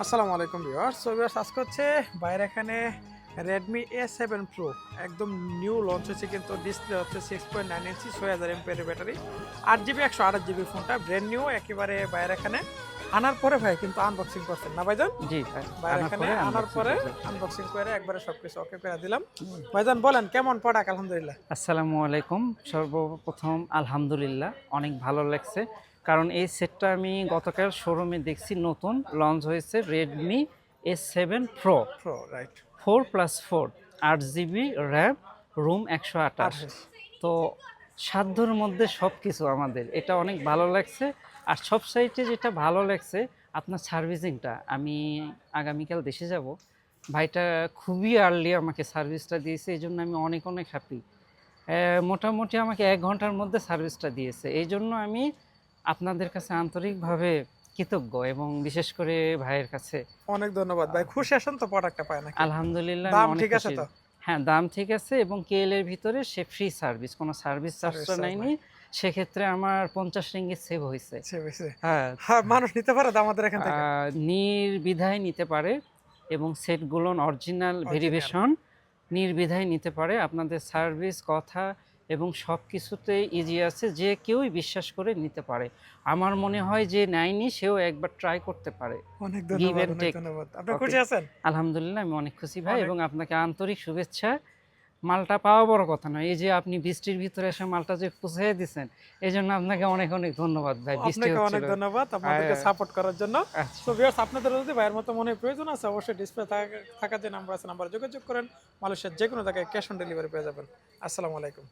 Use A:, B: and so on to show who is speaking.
A: আসসালামু আলাইকুম viewers. So viewers, আজকে হচ্ছে বাইরে এখানে Redmi A7 Pro একদম নিউ লঞ্চ হয়েছে, কিন্তু ডিসপ্লে হচ্ছে 6.9 ইঞ্চি 6000 এমপিএর ব্যাটারি, 8GB 128GB ফোনটা ব্র্যান্ড নিউ একেবারে বাইরে এখানে আনার পরে ভাই কিন্তু আনবক্সিং করছেন না ভাইজান?
B: জি ভাই,
A: বাইরে এখানে আনার পরে আনবক্সিং করে একবারে সবকিছু ওকে করে দিলাম। ভাইজান বলেন কেমন প্রোডাক্ট? আলহামদুলিল্লাহ।
B: আসসালামু আলাইকুম। সর্বপ্রথম আলহামদুলিল্লাহ, অনেক ভালো লাগছে। কারণ এই সেটটা আমি গতকাল শোরুমে দেখছি, নতুন লঞ্চ হয়েছে Redmi A7 Pro
A: pro right
B: 4+4, 8GB RAM, room 128।
A: 28।
B: তো সাধ্যর মধ্যে সব কিছু আমাদের, এটা অনেক ভালো লাগছে। আর সব সাইটে যেটা ভালো লাগছে, আপনার সার্ভিসিংটা। আমি আগামীকাল দেশে যাব, ভাইটা খুবই আর্লি আমাকে সার্ভিসটা দিয়েছে, এই জন্য আমি অনেক অনেক হ্যাপি। মোটামুটি আমাকে 1 ঘন্টার মধ্যে সার্ভিসটা দিয়েছে, এই জন্য আমি আপনাদের কাছে আন্তরিকভাবে কৃতজ্ঞ, এবং বিশেষ করে ভাইয়ের কাছে
A: অনেক ধন্যবাদ ভাই। খুশি আসেন তো প্রোডাক্টটা পায় নাকি?
B: আলহামদুলিল্লাহ।
A: দাম
B: আমি অনেক
A: ঠিক আছে
B: খুশি।
A: তো?
B: হ্যাঁ, দাম ঠিক আছে, এবং কেএল এর ভিতরে সে ফ্রি সার্ভিস, কোনো সার্ভিস চার্জ
A: সার্ভিস
B: তো
A: চার্জ
B: নেয়নি।
A: নাই।
B: সেক্ষেত্রে আমার 50 রিঙ্গিত সেভ হয়েছে।
A: সেভিসে
B: হ্যাঁ,
A: হ্যাঁ, মানুষ নিতে পারে তো আমাদের এখান থেকে?
B: নির্দ্বিধায় নিতে পারে, এবং সেটগুলো অরিজিনাল
A: অরিজিনাল।
B: ভেরিফিকেশন, নির্দ্বিধায় নিতে পারে। আপনাদের সার্ভিস, কথা এবং সব কিছুতেই ইজি আছে, যে কেউই বিশ্বাস করে নিতে পারে। আমার মনে হয় যে নেয়নি সেও একবার ট্রাই করতে পারে।
A: অনেক
B: গিভ
A: ধন্যবাদ,
B: অ্যান্ড
A: অনেক
B: টেক।
A: ধন্যবাদ। আপনি
B: ওকে,
A: খুশি আছেন?
B: আলহামদুলিল্লাহ, আমি অনেক খুশি ভাই,
A: অনেক।
B: এবং আপনাকে আন্তরিক শুভেচ্ছা। মালটা পাওয়া বড় কথা নয়, এই যে আপনি বৃষ্টির ভিতরে এসে মালটা যে পৌঁছে দিচ্ছেন, এই জন্য আপনাকে অনেক অনেক ধন্যবাদ ভাই। বৃষ্টি
A: আপনাকে
B: হচ্ছিল।
A: অনেক ধন্যবাদ আমাদেরকে সাপোর্ট করার জন্য।
B: আচ্ছা।
A: সো ভিউয়ার্স, আপনাদের যদি ভাইয়ের মতো মনে প্রয়োজন আছে, অবশ্যই ডিসপ্লে থাকা যে নাম্বার আছে, নাম্বারে যোগাযোগ করেন। মালয়েশিয়ার যে কোনো জায়গায় ক্যাশ অন ডেলিভারি পেয়ে যাবেন। আসসালামু আলাইকুম।